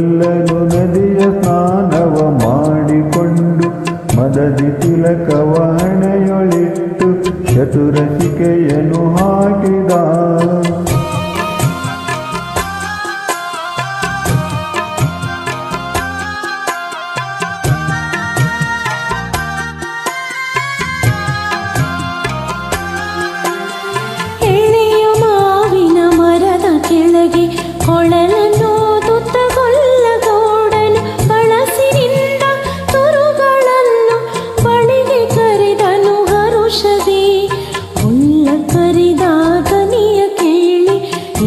ಗೆಲ್ಲಲು ನದಿಯ ಸ್ನಾನವ ಮಾಡಿಕೊಂಡು ಮದದಿ ತಿಲಕವ ಹಣೆಯೊಳಿಟ್ಟು ಚತುರಸಿಕೆಯನ್ನು ಹಾಕಿದ. ಕೆಳಗೆ ಕೊಳಲನ್ನು ತುತ್ತಗೊಲ್ಲಗೌಡನು ಬಳಸಿನಿಂದ ತುರುಗಳನ್ನು ಬಳಿಗೆ ಕರೆದನು ಹರುಷವೇ. ಉಲ್ಲ ಕರೆದ ದನಿಯ ಕೇಳಿ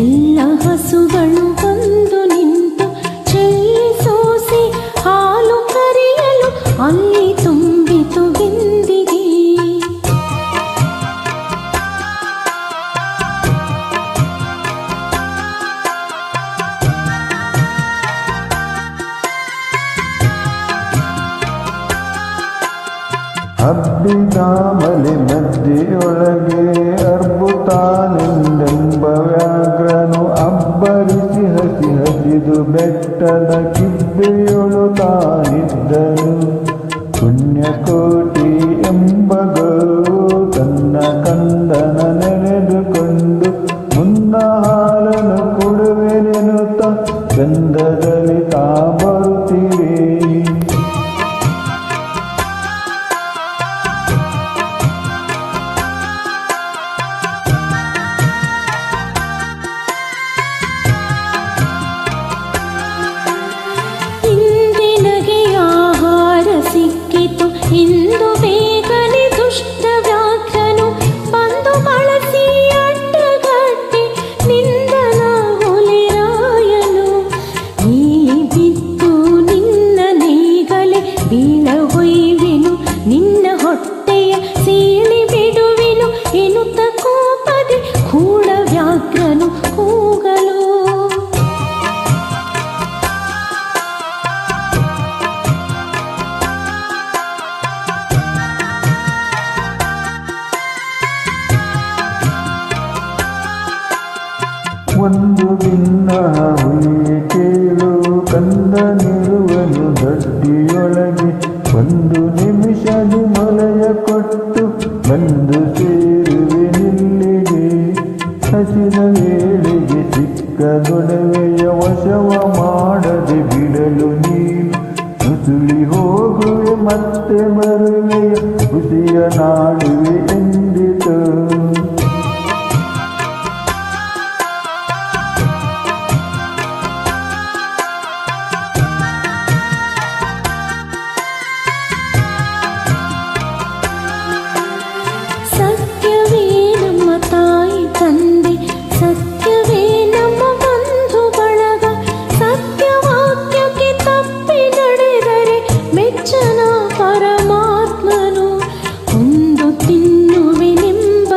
ಎಲ್ಲ ಹಸುಗಳು ಬಂದು ನಿಂತು ಚೆಲ್ಲಿ ಸೋಸಿ ಹಾಲು ಕರೆಯಲು ಅಲ್ಲಿ ತುಂಬಿತು ಬಿಂದಿಗೆ. ಹಬ್ಬಿದಾಮಲೆ ಮಧ್ಯೆಯೊಳಗೆ ಅರ್ಬುತಾನೆಂದೆಂಬ ವ್ಯಾಘ್ರನು ಅಬ್ಬರಿಸಿ ಹಸಿ ಹಸಿದು ಬೆಟ್ಟದ ಕಿಬ್ಬೆಯೊಳು ತಾನಿದ್ದನು. ಪುಣ್ಯಕೋಟಿ ಎಂಬ ಗರು ತನ್ನ ಕಂದನ ನೆನೆದುಕೊಂಡು ಮುನ್ನ ಹಾಲನ್ನು ಕೊಡುವೆನೆನುತ್ತ ಗಂಧದಲ್ಲಿ ತಾ ಬರುತ್ತಿವೆ. ಸಿಕ್ಕಿತು ಇಂದು ಬೇಗನೆ ದುಷ್ಟ ವ್ಯಾಘ್ರನು ಬಂದು ಬಳಸಿ ಅಡ್ಡಗಟ್ಟಿ ನಿಂದನ ಹುಲಿರಾಯನು. ನೀ ಬಿದ್ದು ನಿನ್ನ ನೇಗಲೆ ಬೀಳ ಹೊಯ್ವೆನು, ನಿನ್ನ ಹೊಟ್ಟೆಯ ಸೀಳಿ ಬಿಡುವೆನು ಎನ್ನುತ್ತ ಕೋಪದೆ ಕೂಡ ವ್ಯಾಘ್ರನು ಕೂಗಲು. ಒಂದು ಭಿನ್ನ ಹುಲಿಯ ಕೇಳು ಕಂದನಿರುವನು ದಡ್ಡಿಯೊಳಗೆ. ಒಂದು ನಿಮಿಷದಿ ಮೊಲೆಯ ಕೊಟ್ಟು ಬಂದು ಸೇರುವೆ ನಿಲ್ಲಿಗೆ. ಹಸಿದ ವೇಳೆಗೆ ಸಿಕ್ಕ ದೊಡವೆಯ ವಶವ ಮಾಡದೆ ಬಿಡಲು ನೀನು ನುಸುಳಿ ಹೋಗುವೆ ಮತ್ತೆ ಬರುವೆಯ ಹುಸಿಯ ನಾಡುವೆ ಎಂದಿತು. ಸತ್ಯವೇ ನಮ್ಮ ತಾಯಿ ತಂದೆ, ಸತ್ಯವೇ ನಮ್ಮ ಬಂಧು ಬಳಗ, ಸತ್ಯವಾಕ್ಯಕ್ಕೆ ತಪ್ಪಿ ನಡೆದರೆ ಮೆಚ್ಚನ ಪರಮಾತ್ಮನು. ಒಂದು ತಿನ್ನುವೆನೆಂಬ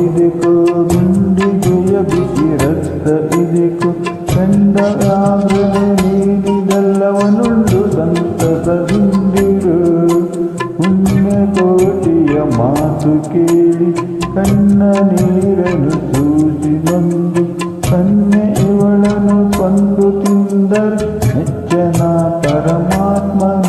ಇದೆಕೋ ಗುಂಡಿಗೆಯ ಬಿಸಿ ರಕ್ತ ಇದೆಕೋ ಕಂಡಾಗ್ರಹ ನೀಡಿದಲ್ಲವನುಂಡು ಸಂತಸದಿಂದಿರು ಪುಣ್ಯಕೋಟಿಯ ಮಾತು ಕೇಳಿ ಕಣ್ಣ ನೀರನ್ನು ಸೂಸಿ ನೊಂದು ಕನ್ಯೆ ಇವಳನ್ನು ಕೊಂದು ತಿಂದರು ನೆಚ್ಚನ ಪರಮಾತ್ಮನ